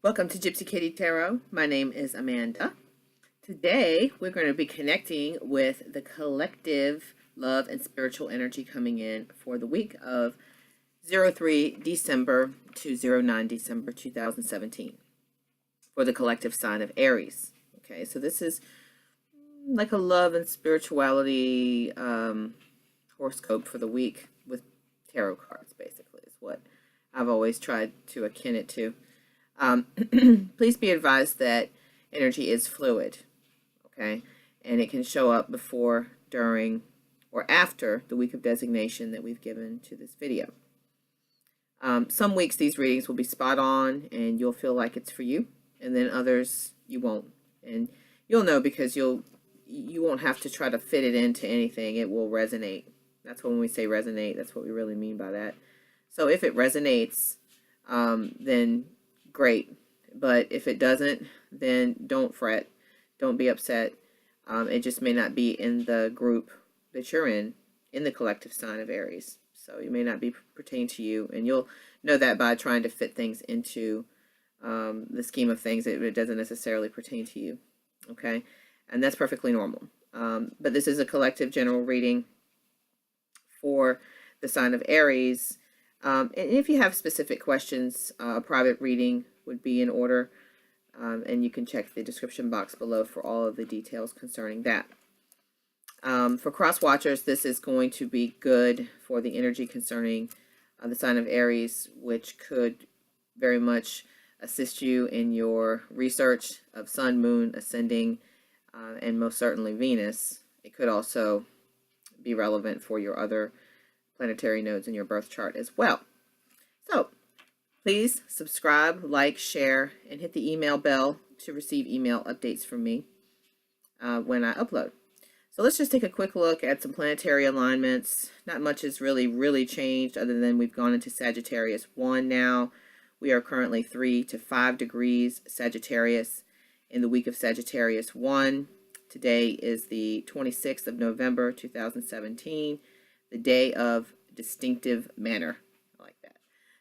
Welcome to Gypsy Kitty Tarot. My name is Amanda. Today we're going to be connecting with the collective love and spiritual energy coming in for the week of 03 December to 09 December 2017 for the collective sign of Aries. Okay, so this is like a love and spirituality horoscope for the week with tarot cards, basically, is what I've always tried to akin it to. Please be advised that energy is fluid, okay? And it can show up before, during, or after the week of designation that we've given to this video. Some weeks these readings will be spot on and you'll feel like it's for you, and then others you won't. And you'll know because you won't have to try to fit it into anything. It will resonate. That's when we say resonate. That's what we really mean by that. So if it resonates, then great. But if it doesn't, then don't fret. Don't be upset. It just may not be in the group that you're in the collective sign of Aries. So it may not be pertain to you, and you'll know that by trying to fit things into the scheme of things. It doesn't necessarily pertain to you, okay? And that's perfectly normal. But this is a collective general reading for the sign of Aries. And if you have specific questions, a private reading would be in order, and you can check the description box below for all of the details concerning that. For cross watchers, this is going to be good for the energy concerning the sign of Aries, which could very much assist you in your research of Sun, Moon, Ascending, and most certainly Venus. It could also be relevant for your other planetary nodes in your birth chart as well. So please subscribe, like, share, and hit the email bell to receive email updates from me when I upload. So let's just take a quick look at some planetary alignments. Not much has really changed other than we've gone into Sagittarius 1 now. We are currently 3 to 5 degrees Sagittarius in the week of Sagittarius 1. Today is the 26th of November 2017, the day of distinctive manner. I like that.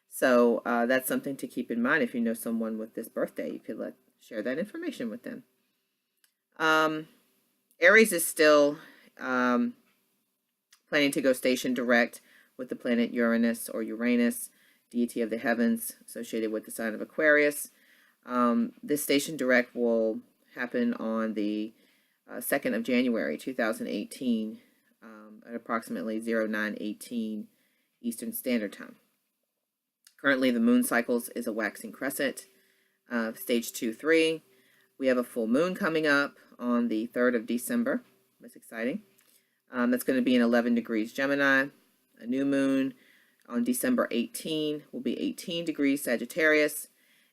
So that's something to keep in mind. If you know someone with this birthday, you could share that information with them. Aries is still planning to go station direct with the planet Uranus or Uranus, deity of the heavens, associated with the sign of Aquarius. This station direct will happen on the 2nd of January 2018 at approximately 0918 Eastern Standard Time. Currently, the moon cycles is a waxing crescent, stage 2-3. We have a full moon coming up on the 3rd of December. That's exciting. That's going to be in 11 degrees Gemini. A new moon on December 18 will be 18 degrees Sagittarius.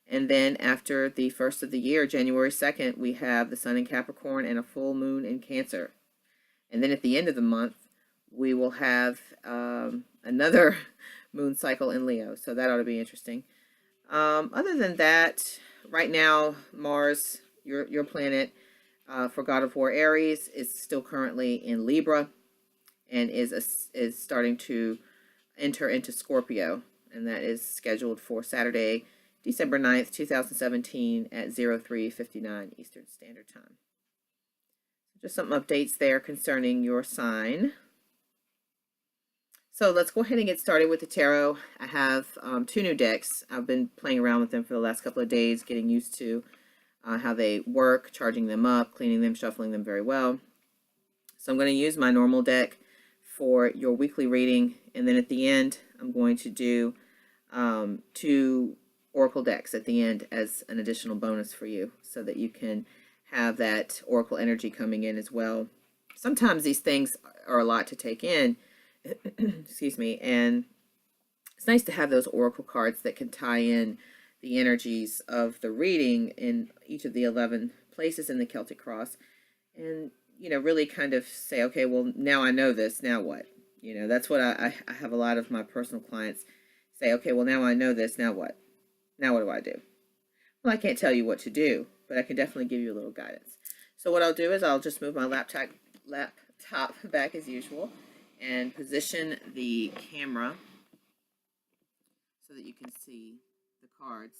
And then after the first of the year, January 2nd, we have the sun in Capricorn and a full moon in Cancer. And then at the end of the month, we will have another moon cycle in Leo. So that ought to be interesting. Other than that, right now, Mars, your planet for God of War Aries, is still currently in Libra and is starting to enter into Scorpio. And that is scheduled for Saturday, December 9th, 2017 at 03:59 Eastern Standard Time. Just some updates there concerning your sign. So let's go ahead and get started with the tarot. I have 2 new decks. I've been playing around with them for the last couple of days, getting used to how they work, charging them up, cleaning them, shuffling them very well. So I'm going to use my normal deck for your weekly reading, and then at the end, I'm going to do 2 oracle decks at the end as an additional bonus for you so that you can have that oracle energy coming in as well. Sometimes these things are a lot to take in, excuse me, and it's nice to have those oracle cards that can tie in the energies of the reading in each of the 11 places in the Celtic cross, and really kind of say, okay, well, now I know this, now what? That's what I have a lot of my personal clients say. Okay, well, now I know this, now what? Now what do I do? Well, I can't tell you what to do, but I can definitely give you a little guidance. So what I'll do is I'll just move my laptop back as usual and position the camera so that you can see the cards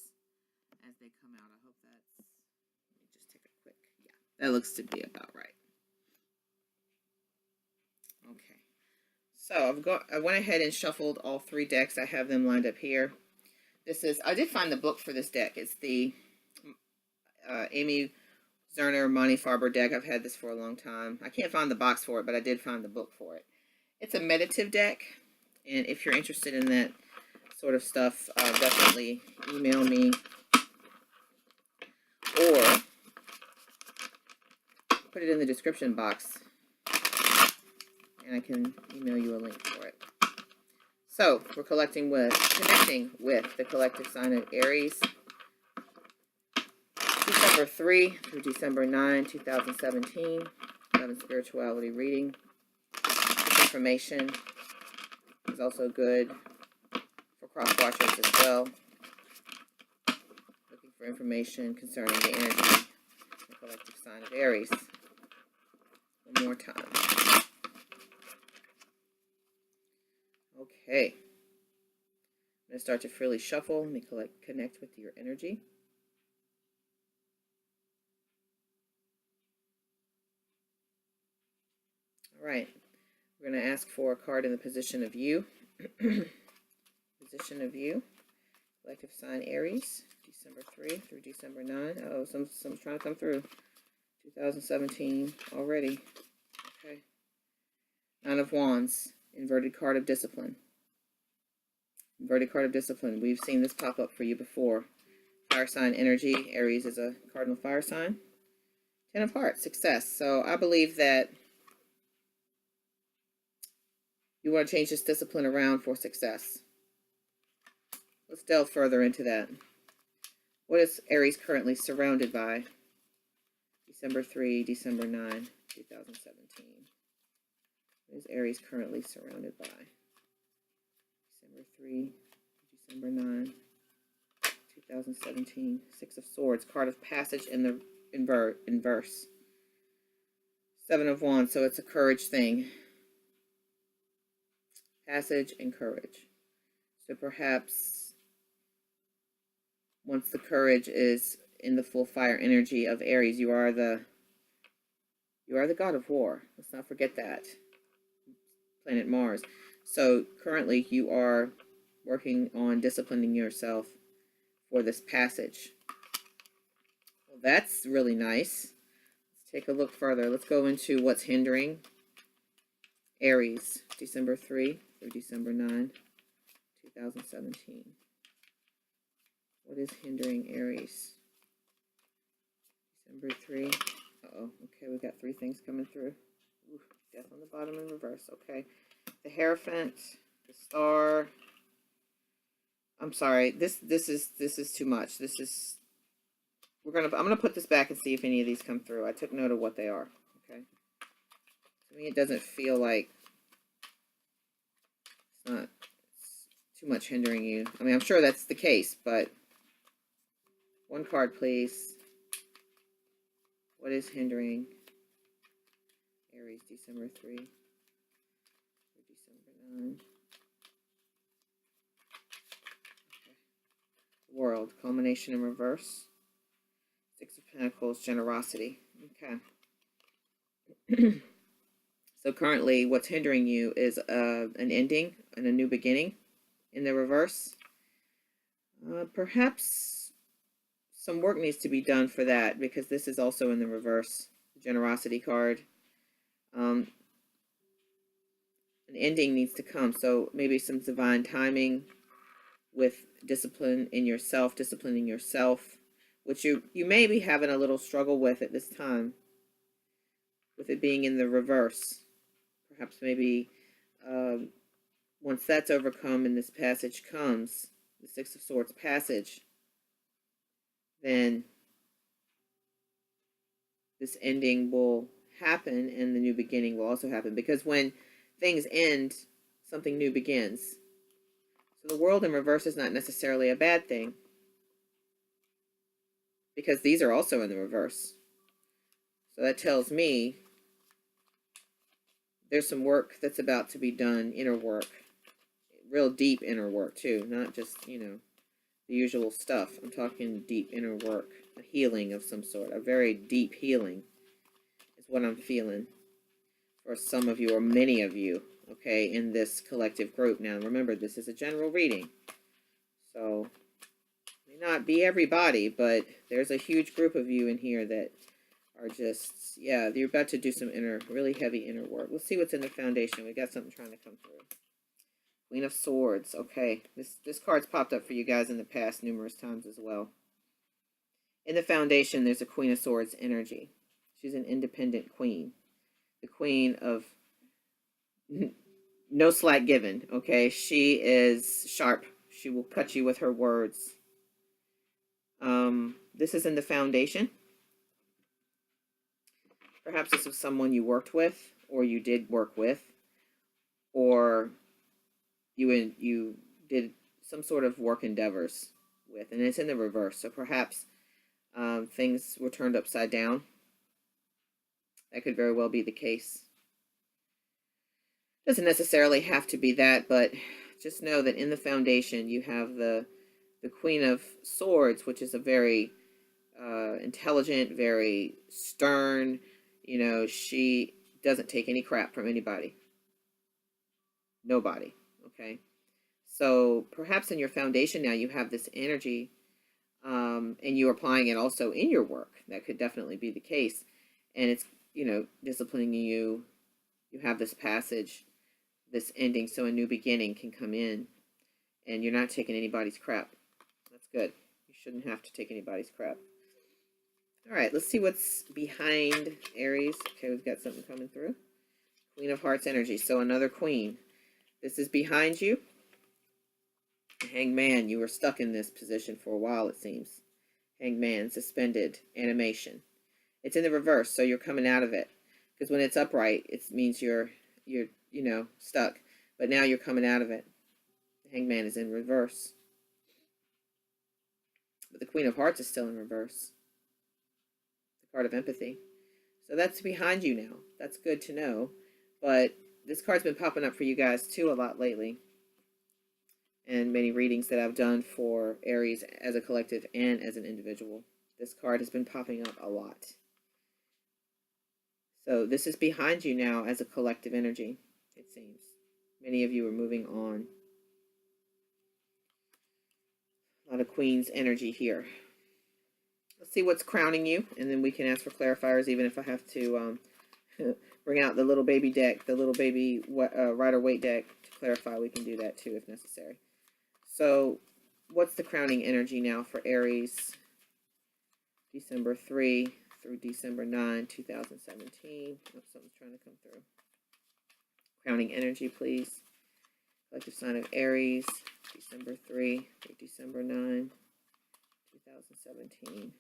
as they come out. I hope that's, let me just take a quick, yeah, that looks to be about right. Okay, so I went ahead and shuffled all 3 decks. I have them lined up here. This is, I did find the book for this deck. It's the Amy Zerner Monty Farber deck. I've had this for a long time. I can't find the box for it, but I did find the book for it. It's a meditative deck, and if you're interested in that sort of stuff, definitely email me or put it in the description box, and I can email you a link for it. So we're connecting with the collective sign of Aries, December 3 through December 9, 2017. 11 spirituality reading. This information is also good for cross watchers as well. Looking for information concerning the energy of the collective sign of Aries. One more time. Okay. I'm going to start to freely shuffle. Let me connect with your energy. All right. We're going to ask for a card in the position of you. Position of you. Collective sign Aries. December 3 through December 9. Oh, some's trying to come through. 2017 already. Okay. 9 of Wands. Inverted card of discipline. Inverted card of discipline. We've seen this pop up for you before. Fire sign energy. Aries is a cardinal fire sign. 10 of Hearts. Success. So I believe that you want to change this discipline around for success. Let's delve further into that. What is Aries currently surrounded by? December 3, December 9, 2017. What is Aries currently surrounded by? December 3, December 9, 2017. 6 of Swords, card of passage in the inverse. 7 of Wands, so it's a courage thing. Passage and courage. So perhaps once the courage is in the full fire energy of Aries, you are the god of war. Let's not forget that. Planet Mars. So currently you are working on disciplining yourself for this passage. Well, that's really nice. Let's take a look further. Let's go into what's hindering Aries, December 3 through December 9, 2017. What is hindering Aries? December 3. Uh-oh. Okay, we got 3 things coming through. Ooh, death on the bottom in reverse. Okay. The Hierophant, the Star. I'm sorry. This is too much. I'm gonna put this back and see if any of these come through. I took note of what they are. Okay. To me, it doesn't feel like it's too much hindering you. I mean, I'm sure that's the case, but one card, please. What is hindering Aries, December 3 through December 9? Okay. World, culmination in reverse. 6 of Pentacles, generosity. Okay. So currently, what's hindering you is an ending and a new beginning in the reverse. Perhaps some work needs to be done for that, because this is also in the reverse. The generosity card. An ending needs to come. So maybe some divine timing with disciplining yourself, which you may be having a little struggle with at this time, with it being in the reverse. Perhaps maybe once that's overcome and this passage comes, the 6 of Swords passage, then this ending will happen and the new beginning will also happen. Because when things end, something new begins. So the world in reverse is not necessarily a bad thing, because these are also in the reverse. So that tells me there's some work that's about to be done, inner work, real deep inner work too, not just, the usual stuff. I'm talking deep inner work, a healing of some sort, a very deep healing is what I'm feeling for some of you or many of you, okay, in this collective group. Now, remember, this is a general reading, so may not be everybody, but there's a huge group of you in here that are just, yeah, you're about to do some really heavy inner work. Let's see what's in the foundation. We got something trying to come through. Queen of Swords. Okay, this card's popped up for you guys in the past numerous times as well. In the foundation, there's a Queen of Swords energy. She's an independent queen. The queen of no slack given, okay? She is sharp. She will cut you with her words. This is in the foundation. Perhaps this was someone you worked with, or you did work with, or you did some sort of work endeavors with, and it's in the reverse. So perhaps things were turned upside down. That could very well be the case. Doesn't necessarily have to be that, but just know that in the foundation you have the Queen of Swords, which is a very intelligent, very stern, you know, she doesn't take any crap from anybody. Nobody, okay? So perhaps in your foundation now you have this energy, and you're applying it also in your work. That could definitely be the case. And it's, you know, disciplining you. You have this passage, this ending, so a new beginning can come in, and you're not taking anybody's crap. That's good. You shouldn't have to take anybody's crap. All right, let's see what's behind Aries. Okay, we've got something coming through. Queen of Hearts energy. So another queen. This is behind you. Hangman, you were stuck in this position for a while, it seems. Hangman, suspended animation. It's in the reverse, so you're coming out of it. Because when it's upright, it means you're you know, stuck. But now you're coming out of it. The Hangman is in reverse. But the Queen of Hearts is still in reverse. The card of empathy. So that's behind you now. That's good to know. But this card's been popping up for you guys too a lot lately. And many readings that I've done for Aries as a collective and as an individual. This card has been popping up a lot. So this is behind you now as a collective energy, it seems. Many of you are moving on. A lot of Queen's energy here. Let's see what's crowning you, and then we can ask for clarifiers, even if I have to bring out the little baby deck, the little baby Rider-Waite deck to clarify. We can do that too if necessary. So what's the crowning energy now for Aries? December 3 through December 9, 2017. Oh, something's trying to come through. Crowning energy, please. Collective sign of Aries, December 3 through December 9, 2017.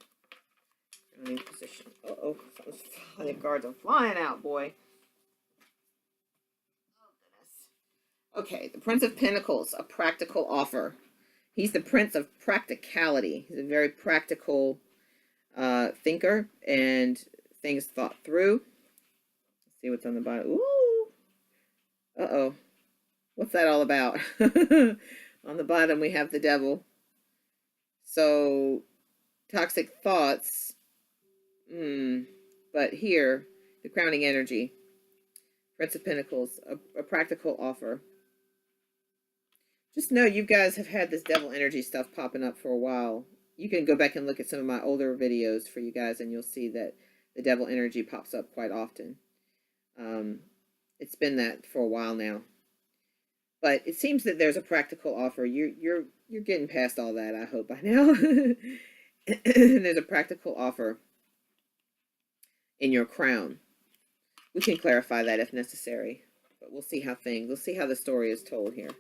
Crowning position. Uh-oh, something's flying. The cards are flying out, boy. Oh, goodness. Okay, the Prince of Pentacles, a practical offer. He's the Prince of Practicality. He's a very practical thinker and things thought through. Let's see what's on the bottom. Ooh. Uh-oh. What's that all about? On the bottom, we have the devil. So, toxic thoughts. But here, the crowning energy. Prince of Pentacles, a practical offer. Just know you guys have had this devil energy stuff popping up for a while. You can go back and look at some of my older videos for you guys, and you'll see that the devil energy pops up quite often. It's been that for a while now. But it seems that there's a practical offer. You're getting past all that, I hope, by now. There's a practical offer in your crown. We can clarify that if necessary, but we'll see how the story is told here.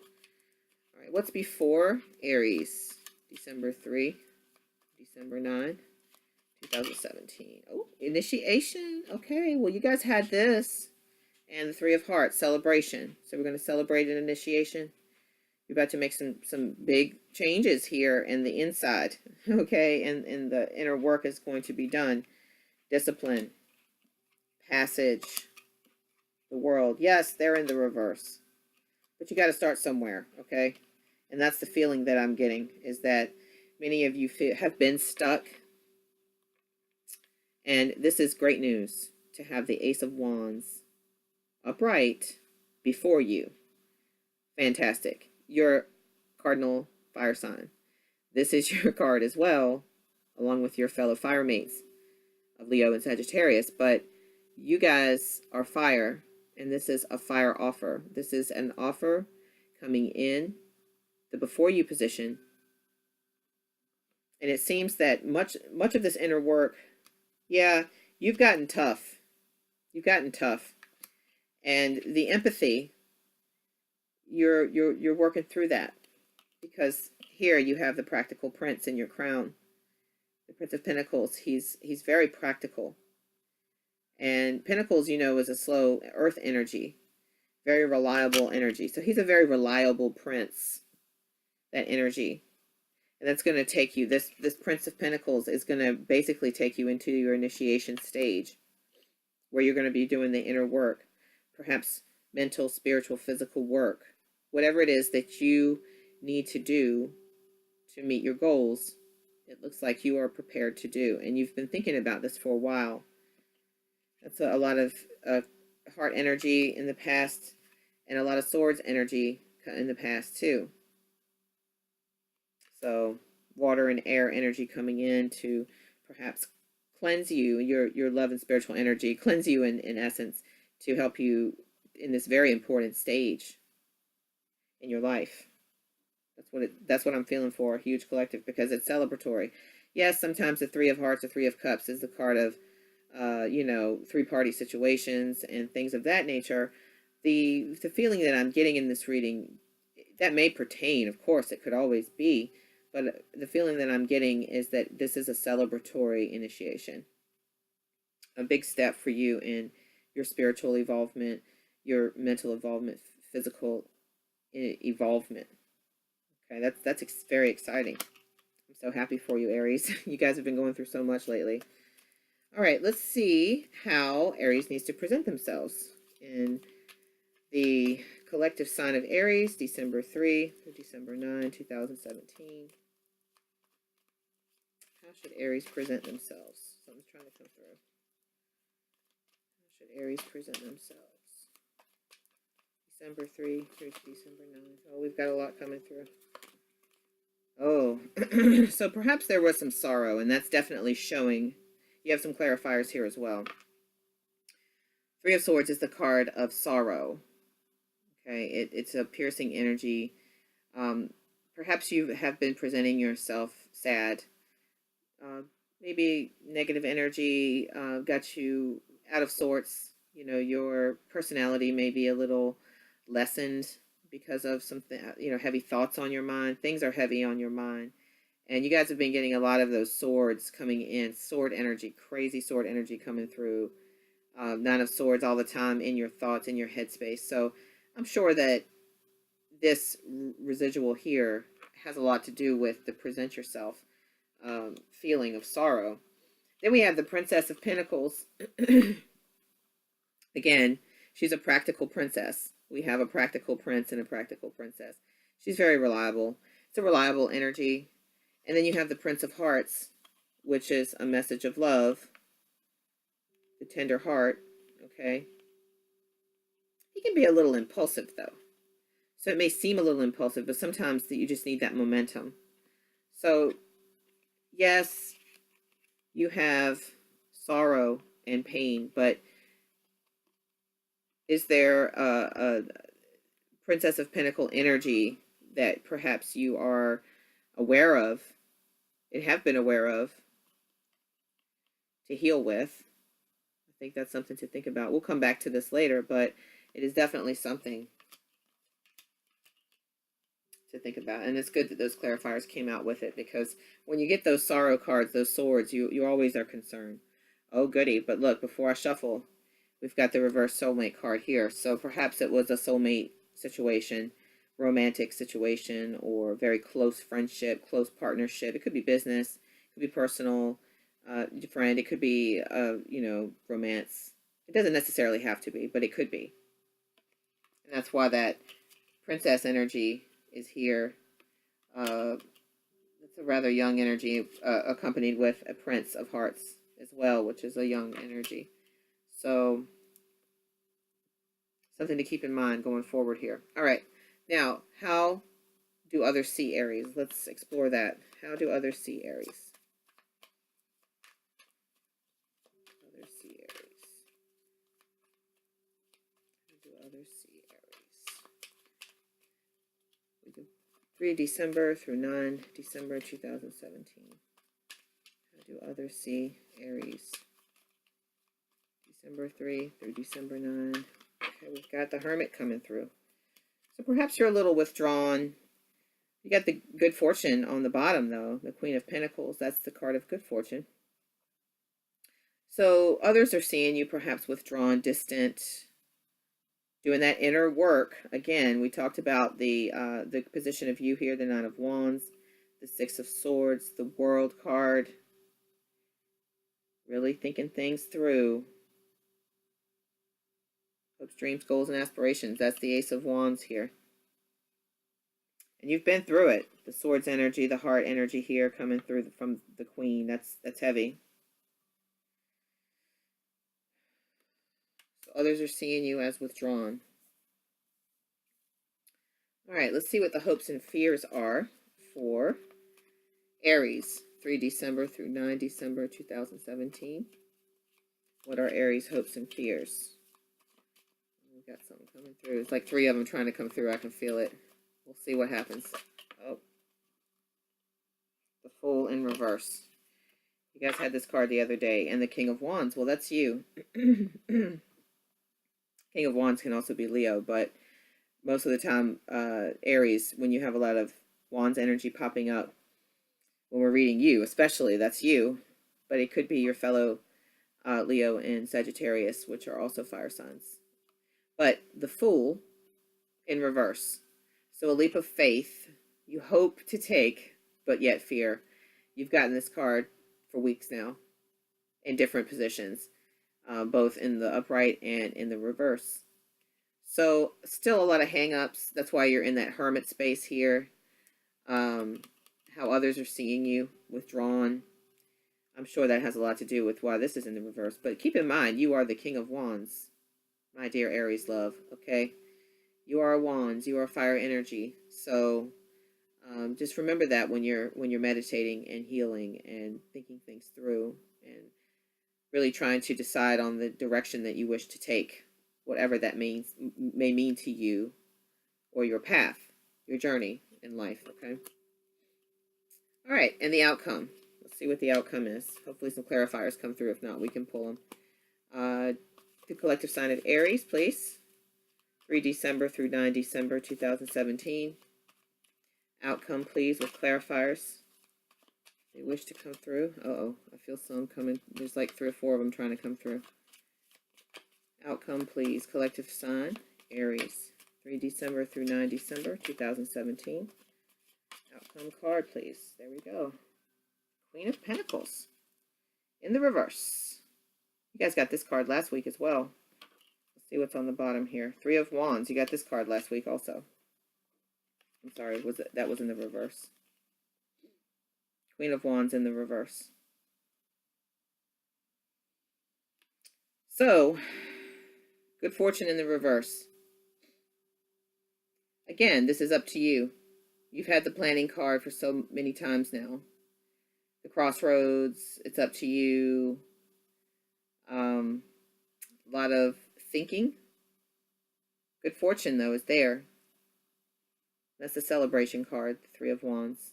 All right, what's before Aries? December 3, December 9, 2017. Oh, initiation. Okay, well, you guys had this. And the Three of Hearts, celebration. So we're going to celebrate an initiation. You're about to make some big changes here in the inside. Okay, and the inner work is going to be done. Discipline. Passage. The world. Yes, they're in the reverse. But you got to start somewhere, okay? And that's the feeling that I'm getting, is that Many of you have been stuck. And this is great news to have the Ace of Wands upright before you. Fantastic. Your cardinal fire sign. This is your card as well, along with your fellow fire mates of Leo and Sagittarius. But you guys are fire, and this is a fire offer. This is an offer coming in the before you position. And it seems that much of this inner work, yeah, you've gotten tough. You've gotten tough. And the empathy, you're working through that. Because here you have the practical prince in your crown. The Prince of Pentacles, he's very practical. And Pentacles, you know, is a slow earth energy. Very reliable energy. So he's a very reliable prince. That energy. And that's going to take you, this Prince of Pentacles is going to basically take you into your initiation stage, where you're going to be doing the inner work, perhaps mental, spiritual, physical work, whatever it is that you need to do to meet your goals. It looks like you are prepared to do, and you've been thinking about this for a while. That's a lot of heart energy in the past, and a lot of swords energy in the past too. So water and air energy coming in to perhaps cleanse you, your love and spiritual energy, cleanse you in essence, to help you in this very important stage in your life. That's what I'm feeling for, a huge collective, because it's celebratory. Yes, sometimes the Three of Hearts or Three of Cups is the card of, you know, three-party situations and things of that nature. The feeling that I'm getting in this reading, that may pertain, of course, it could always be, but the feeling that I'm getting is that this is a celebratory initiation. A big step for you in your spiritual evolvement, your mental evolvement, physical evolvement. Okay, that's very exciting. I'm so happy for you, Aries. You guys have been going through so much lately. All right, let's see how Aries needs to present themselves in the collective sign of Aries, December 3 through December 9, 2017. How should Aries present themselves? Something's trying to come through. How should Aries present themselves? December 3 through December 9. Oh, we've got a lot coming through. Oh, so perhaps there was some sorrow, and that's definitely showing. You have some clarifiers here as well. Three of Swords is the card of sorrow. Okay, it's a piercing energy. Perhaps you have been presenting yourself sad. Maybe negative energy got you out of sorts. You know, your personality may be a little lessened because of something, you know, heavy thoughts on your mind. Things are heavy on your mind. And you guys have been getting a lot of those swords coming in, sword energy, crazy sword energy coming through. Nine of Swords all the time in your thoughts, in your headspace. So I'm sure that this residual here has a lot to do with the present yourself feeling of sorrow. Then we have the Princess of Pentacles. Again, she's a practical princess. We have a practical prince and a practical princess. She's very reliable. It's a reliable energy. And then you have the Prince of Hearts, which is a message of love. The tender heart, okay? He can be a little impulsive, though. So it may seem a little impulsive, but sometimes you just need that momentum. So, yes, you have sorrow and pain, but is there a Princess of Pentacle energy that perhaps you are aware of and have been aware of to heal with? I think that's something to think about. We'll come back to this later, but it is definitely something to think about. And it's good that those clarifiers came out with it, because when you get those sorrow cards, those swords, you always are concerned. Oh, goody. But look, before I shuffle, we've got the reverse soulmate card here. So perhaps it was a soulmate situation, romantic situation, or very close friendship, close partnership. It could be business, it could be personal, friend. It could be, you know, romance. It doesn't necessarily have to be, but it could be. And that's why that princess energy is here. Let's It's a rather young energy, accompanied with a Prince of Hearts as well, which is a young energy. So something to keep in mind going forward here. All right. Now, how do others see Aries? Let's explore that. How do others see Aries? Others see Aries. How do others see Aries? We do 3 December through 9 December 2017. How do others see Aries? December 3 through December 9. Okay, we've got the Hermit coming through. So perhaps you're a little withdrawn. You got the Good Fortune on the bottom, though. The Queen of Pentacles. That's the card of good fortune. So others are seeing you perhaps withdrawn, distant, doing that inner work. Again, we talked about the position of you here, the Nine of Wands, the Six of Swords, the World card. Really thinking things through. Hopes, dreams, goals, and aspirations. That's the Ace of Wands here. And you've been through it. The Swords energy, the Heart energy here coming through from the Queen. That's heavy. So others are seeing you as withdrawn. All right, let's see what the hopes and fears are for Aries. 3 December through 9 December 2017. What are Aries' hopes and fears? We've got something coming through. It's like 3 of them trying to come through. I can feel it. We'll see what happens. Oh. The Fool in reverse. You guys had this card the other day. And the King of Wands. Well, that's you. King of Wands can also be Leo, but most of the time, Aries, when you have a lot of Wands energy popping up, when we're reading you, especially, that's you. But it could be your fellow Leo and Sagittarius, which are also fire signs. But the Fool in reverse. So a leap of faith you hope to take, but yet fear. You've gotten this card for weeks now in different positions, both in the upright and in the reverse. So still a lot of hang-ups. That's why you're in that hermit space here. How others are seeing you, withdrawn. I'm sure that has a lot to do with why this is in the reverse. But keep in mind, you are the King of Wands, my dear Aries love, okay? You are a Wands, you are fire energy. So just remember that when you're meditating and healing and thinking things through and really trying to decide on the direction that you wish to take, whatever that may mean to you or your path, your journey in life, okay? All right, and the outcome. Let's see what the outcome is. Hopefully some clarifiers come through. If not, we can pull them. The collective sign of Aries, please. 3 December through 9 December 2017. Outcome, please, with clarifiers. They wish to come through. Uh-oh, I feel some coming. There's like 3 or 4 of them trying to come through. Outcome, please. Collective sign, Aries. 3 December through 9 December 2017. Outcome card, please. There we go. Queen of Pentacles. In the reverse. You guys got this card last week as well. Let's see what's on the bottom here. 3 of Wands. You got this card last week also. I'm sorry, that was in the reverse. Queen of Wands in the reverse. So, good fortune in the reverse. Again, this is up to you. You've had the planning card for so many times now. The crossroads, it's up to you. A lot of thinking. Good fortune, though, is there. That's the celebration card, the 3 of Wands.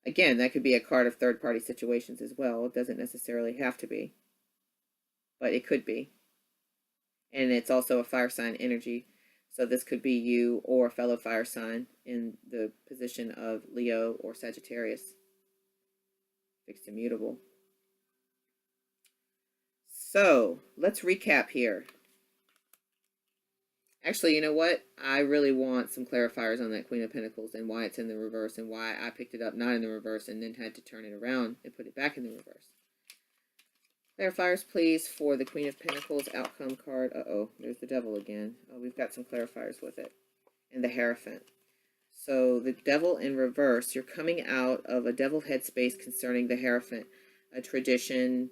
Again, that could be a card of third-party situations as well. It doesn't necessarily have to be, but it could be. And it's also a fire sign energy. So this could be you or a fellow fire sign in the position of Leo or Sagittarius. Fixed immutable. So let's recap here. Actually, you know what? I really want some clarifiers on that Queen of Pentacles and why it's in the reverse and why I picked it up not in the reverse and then had to turn it around and put it back in the reverse. Clarifiers, please, for the Queen of Pentacles outcome card. Uh-oh, there's the devil again. Oh, we've got some clarifiers with it. And the Hierophant. So the devil in reverse, you're coming out of a devil headspace concerning the Hierophant, a tradition,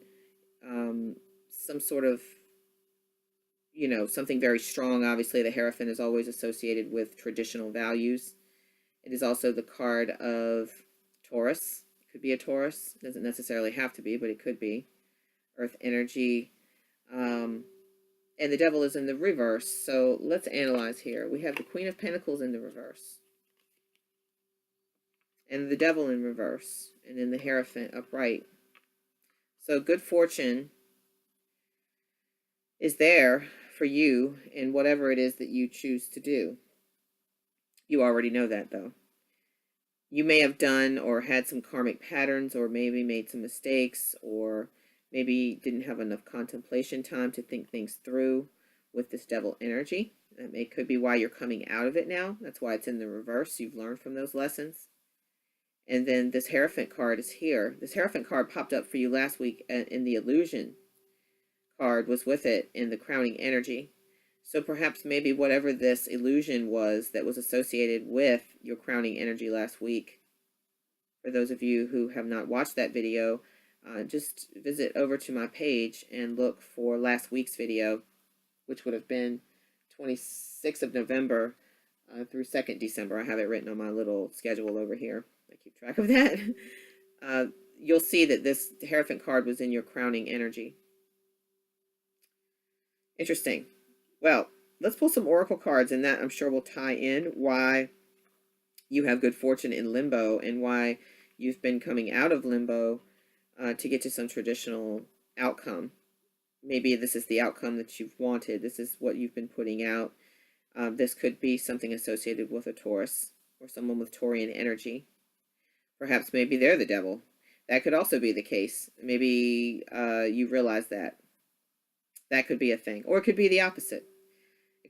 some sort of, something very strong. Obviously, the Hierophant is always associated with traditional values. It is also the card of Taurus. It could be a Taurus. It doesn't necessarily have to be, but it could be. Earth energy. And the devil is in the reverse. So let's analyze here. We have the Queen of Pentacles in the reverse. And the devil in reverse. And then the Hierophant upright. So good fortune is there for you in whatever it is that you choose to do. You already know that, though. You may have done or had some karmic patterns, or maybe made some mistakes, or maybe didn't have enough contemplation time to think things through with this devil energy. That could be why you're coming out of it now. That's why it's in the reverse. You've learned from those lessons. And then this Hierophant card is here. This Hierophant card popped up for you last week in the illusion card, was with it in the crowning energy. So perhaps maybe whatever this illusion was that was associated with your crowning energy last week. For those of you who have not watched that video, just visit over to my page and look for last week's video, which would have been 26th of November through 2nd December. I have it written on my little schedule over here. I keep track of that. You'll see that this Hierophant card was in your crowning energy. Interesting. Well, let's pull some oracle cards, and that I'm sure will tie in why you have good fortune in limbo and why you've been coming out of limbo to get to some traditional outcome. Maybe this is the outcome that you've wanted. This is what you've been putting out. This could be something associated with a Taurus or someone with Taurian energy. Perhaps maybe they're the devil. That could also be the case. Maybe you realize that. That could be a thing. Or it could be the opposite.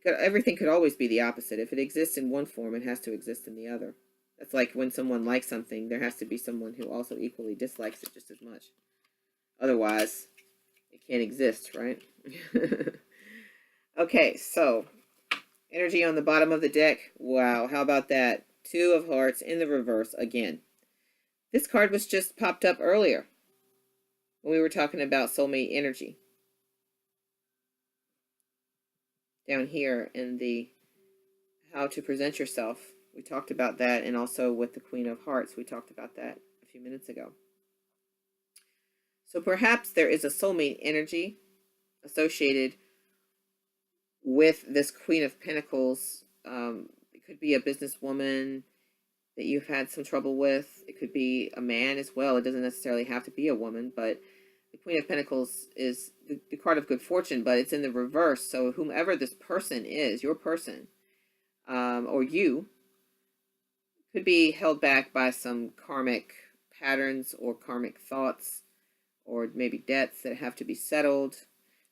Everything could always be the opposite. If it exists in one form, it has to exist in the other. That's like when someone likes something, there has to be someone who also equally dislikes it just as much. Otherwise, it can't exist, right? Okay, so energy on the bottom of the deck. Wow, how about that? 2 of Hearts in the reverse again. This card was just popped up earlier when we were talking about soulmate energy. Down here in the how to present yourself, we talked about that, and also with the Queen of Hearts, we talked about that a few minutes ago. So perhaps there is a soulmate energy associated with this Queen of Pentacles. It could be a businesswoman that you've had some trouble with. It could be a man as well. It doesn't necessarily have to be a woman, but the Queen of Pentacles is the card of good fortune, but it's in the reverse. So whomever this person is, your person, or you, could be held back by some karmic patterns or karmic thoughts, or maybe debts that have to be settled.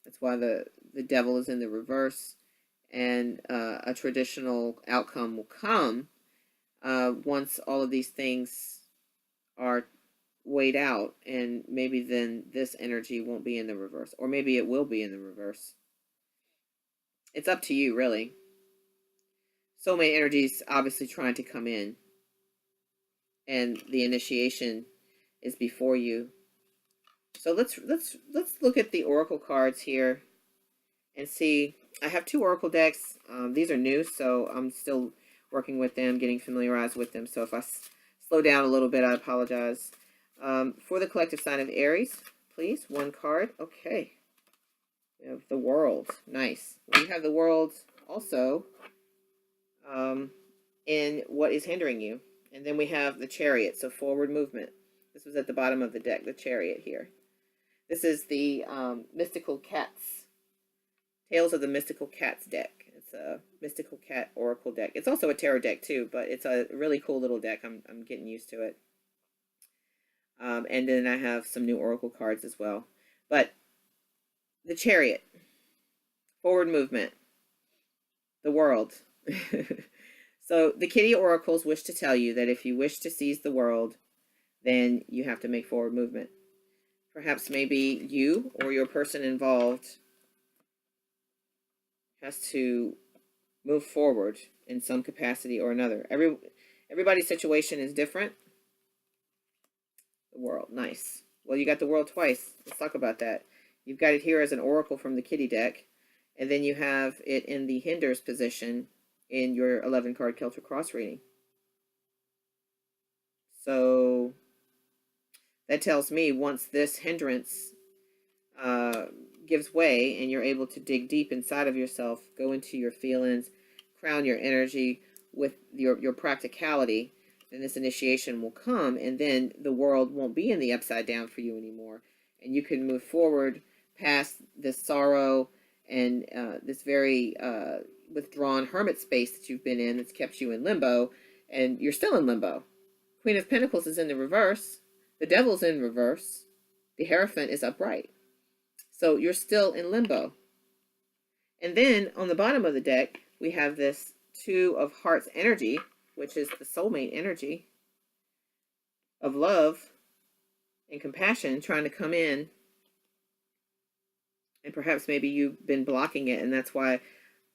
That's why the devil is in the reverse. And a traditional outcome will come once all of these things are weighed out, and maybe then this energy won't be in the reverse, or maybe it will be in the reverse. It's up to you, really. Soulmate energy is obviously trying to come in, and the initiation is before you. So let's look at the oracle cards here and see. I have 2 oracle decks. These are new, so I'm still working with them, getting familiarized with them. So if I slow down a little bit, I apologize. For the collective sign of Aries, please, 1 card. Okay. We have the World. Nice. We have the World also in what is hindering you. And then we have the Chariot, so forward movement. This was at the bottom of the deck, the Chariot here. This is the Mystical Cats, Tales of the Mystical Cats deck. It's a Mystical Cat Oracle deck. It's also a tarot deck too, but it's a really cool little deck. I'm getting used to it. And then I have some new Oracle cards as well. But the Chariot, forward movement, the World. So the Kitty Oracles wish to tell you that if you wish to seize the world, then you have to make forward movement. Perhaps maybe you or your person involved has to move forward in some capacity or another. Everybody's situation is different. The world, nice. Well, you got the world twice. Let's talk about that. You've got it here as an oracle from the kitty deck, and then you have it in the hinders position in your 11 card Celtic cross reading. So that tells me once this hindrance gives way and you're able to dig deep inside of yourself, go into your feelings, crown your energy with your practicality, then this initiation will come, and then the world won't be in the upside down for you anymore, and you can move forward past this sorrow and this very withdrawn hermit space that you've been in that's kept you in limbo, and you're still in limbo. Queen of Pentacles is in the reverse. The Devil's in reverse. The Hierophant is upright. So you're still in limbo. And then on the bottom of the deck, we have this Two of Hearts energy, which is the soulmate energy of love and compassion trying to come in. And perhaps maybe you've been blocking it, and that's why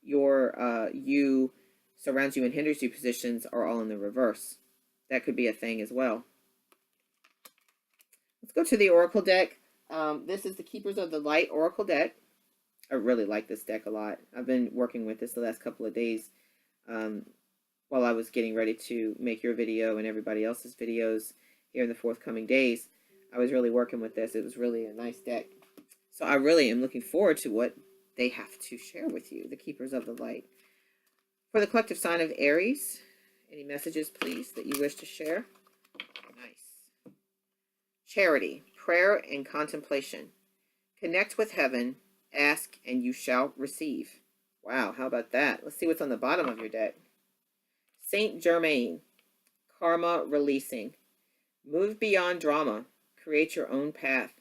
your you surrounds you and hinders you positions are all in the reverse. That could be a thing as well. Let's go to the Oracle deck. This is the Keepers of the Light Oracle deck. I really like this deck a lot. I've been working with this the last couple of days while I was getting ready to make your video and everybody else's videos here in the forthcoming days. I was really working with this. It was really a nice deck. So I really am looking forward to what they have to share with you, the Keepers of the Light. For the collective sign of Aries, any messages, please, that you wish to share? Nice. Charity, prayer, and contemplation. Connect with heaven, ask, and you shall receive. Wow, how about that? Let's see what's on the bottom of your deck. Saint Germain, karma releasing. Move beyond drama. Create your own path.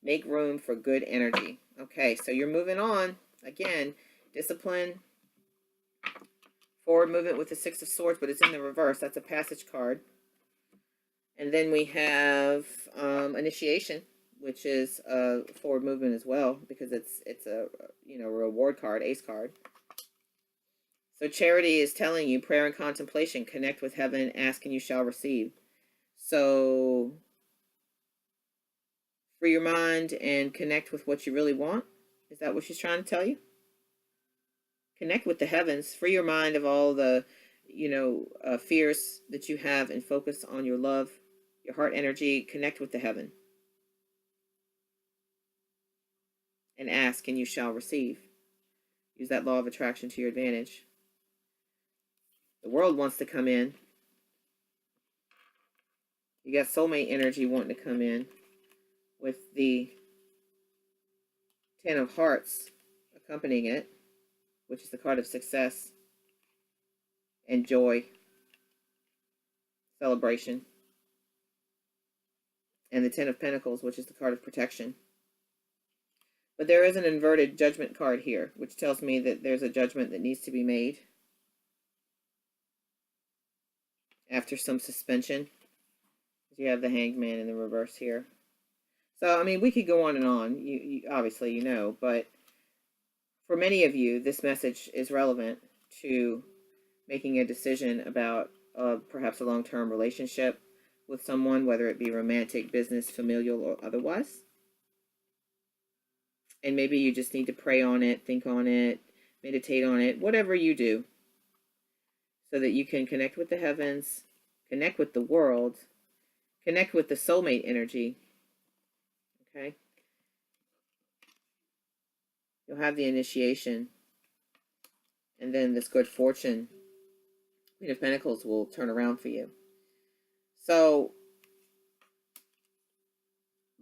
Make room for good energy. Okay, so you're moving on. Again, discipline. Forward movement with the Six of Swords, but it's in the reverse. That's a passage card. And then we have initiation, which is forward movement as well, because it's a reward card, ace card. So charity is telling you prayer and contemplation, connect with heaven, ask and you shall receive. So free your mind and connect with what you really want. Is that what she's trying to tell you? Connect with the heavens, free your mind of all the, fears that you have, and focus on your love, your heart energy. Connect with the heaven. And ask and you shall receive. Use that law of attraction to your advantage. The world wants to come in. You got soulmate energy wanting to come in with the Ten of Hearts accompanying it, which is the card of success and joy, celebration. And the Ten of Pentacles, which is the card of protection. But there is an inverted judgment card here, which tells me that there's a judgment that needs to be made after some suspension. You have the Hanged Man in the reverse here. So, I mean, we could go on and on. You obviously, but for many of you, this message is relevant to making a decision about perhaps a long-term relationship with someone, whether it be romantic, business, familial, or otherwise. And maybe you just need to pray on it, think on it, meditate on it, whatever you do, so that you can connect with the heavens, connect with the world, connect with the soulmate energy. Okay? You'll have the initiation. And then this good fortune, Queen of Pentacles, will turn around for you. So,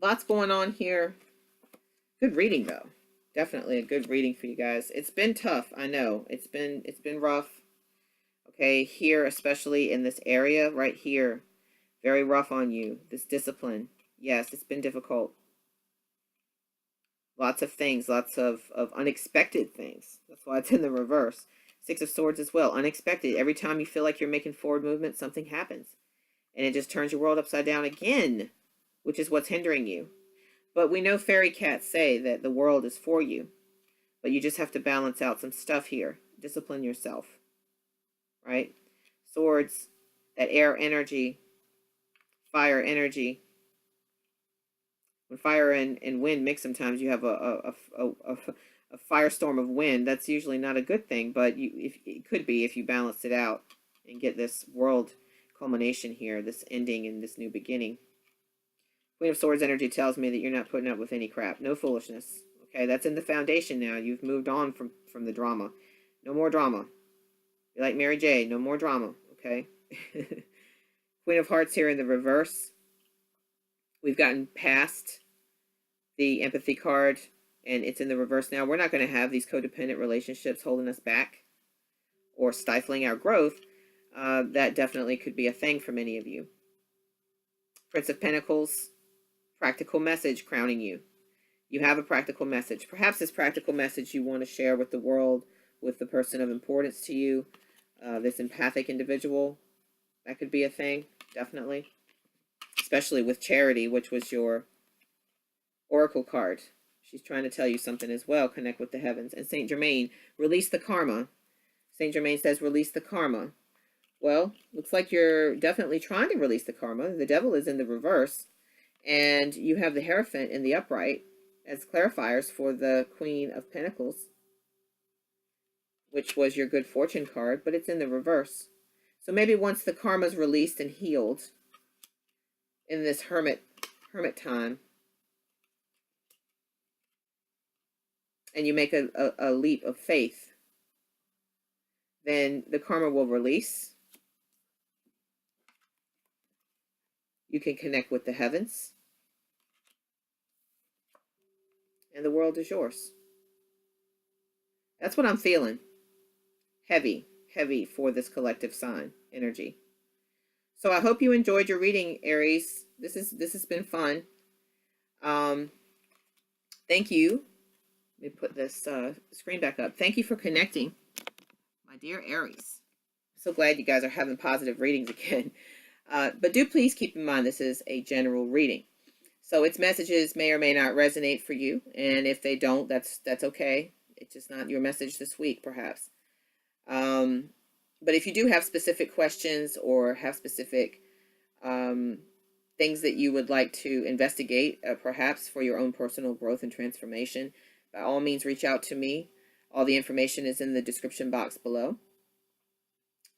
lots going on here. Good reading, though. Definitely a good reading for you guys. It's been tough, I know. It's been rough. Okay, here, especially in this area right here. Very rough on you. This discipline. Yes, it's been difficult. Lots of things, lots of unexpected things. That's why it's in the reverse. Six of Swords as well. Unexpected. Every time you feel like you're making forward movement, something happens. And it just turns your world upside down again, which is what's hindering you. But we know fairy cats say that the world is for you. But you just have to balance out some stuff here. Discipline yourself. Right? Swords that air energy, fire energy. When fire and wind mix, sometimes you have a firestorm of wind. That's usually not a good thing, but it could be if you balance it out and get this world culmination here, this ending and this new beginning. Queen of Swords energy tells me that you're not putting up with any crap. No foolishness. Okay, that's in the foundation now. You've moved on from the drama. No more drama. You're like Mary J. No more drama. Okay. Queen of Hearts here in the reverse. We've gotten past the empathy card, and it's in the reverse now. We're not going to have these codependent relationships holding us back or stifling our growth. That definitely could be a thing for many of you. Prince of Pentacles, practical message crowning you. You have a practical message. Perhaps this practical message you want to share with the world, with the person of importance to you, this empathic individual. That could be a thing, definitely. Especially with Charity, which was your Oracle card. She's trying to tell you something as well. Connect with the heavens. And Saint Germain, release the karma. Saint Germain says, release the karma. Well, looks like you're definitely trying to release the karma. The devil is in the reverse. And you have the Hierophant in the upright as clarifiers for the Queen of Pentacles, which was your good fortune card, but it's in the reverse. So maybe once the karma's released and healed in this hermit time, and you make a leap of faith, then the karma will release. You can connect with the heavens, and the world is yours. That's what I'm feeling. Heavy for this collective sign energy. So I hope you enjoyed your reading, Aries. This has been fun. Thank you. Let me put this screen back up. Thank you for connecting, my dear Aries. So glad you guys are having positive readings again. But do please keep in mind this is a general reading. So its messages may or may not resonate for you. And if they don't, that's okay. It's just not your message this week, perhaps. But if you do have specific questions or have specific things that you would like to investigate, perhaps for your own personal growth and transformation, by all means, reach out to me. All the information is in the description box below.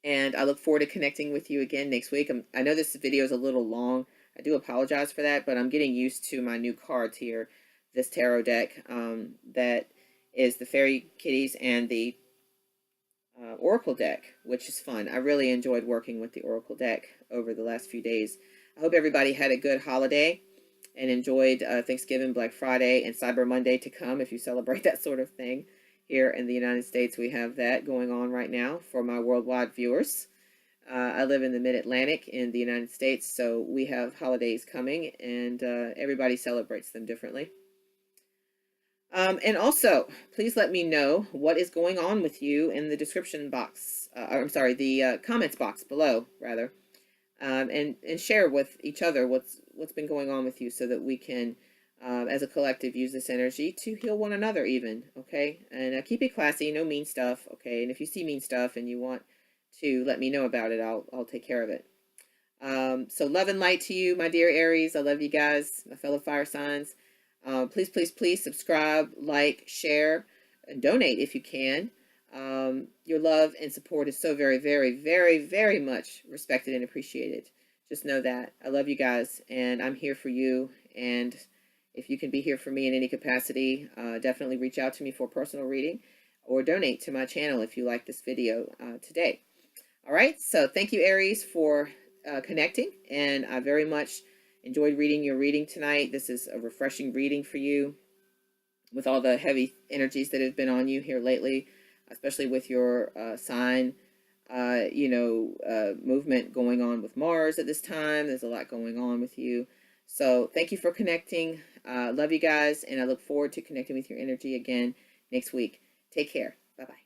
And I look forward to connecting with you again next week. I know this video is a little long. I do apologize for that, but I'm getting used to my new cards here. This tarot deck that is the Fairy Kitties and the Oracle deck, which is fun. I really enjoyed working with the Oracle deck over the last few days. I hope everybody had a good holiday and enjoyed Thanksgiving, Black Friday, and Cyber Monday to come if you celebrate that sort of thing. Here in the United States, we have that going on right now for my worldwide viewers. I live in the mid-Atlantic in the United States, so we have holidays coming, and everybody celebrates them differently. And also, please let me know what is going on with you in the description box. The comments box below, rather, and share with each other what's been going on with you, so that we can, as a collective, use this energy to heal one another. Even okay, and keep it classy. No mean stuff. Okay, and if you see mean stuff and you want to let me know about it, I'll take care of it. So love and light to you, my dear Aries. I love you guys, my fellow fire signs. Please subscribe, like, share, and donate if you can. Your love and support is so very, very, very, very much respected and appreciated. Just know that. I love you guys, and I'm here for you. And if you can be here for me in any capacity, definitely reach out to me for a personal reading or donate to my channel if you like this video today. All right, so thank you, Aries, for connecting, and I very much enjoyed reading your reading tonight. This is a refreshing reading for you with all the heavy energies that have been on you here lately, especially with your sign, movement going on with Mars at this time. There's a lot going on with you. So thank you for connecting. Love you guys, and I look forward to connecting with your energy again next week. Take care. Bye-bye.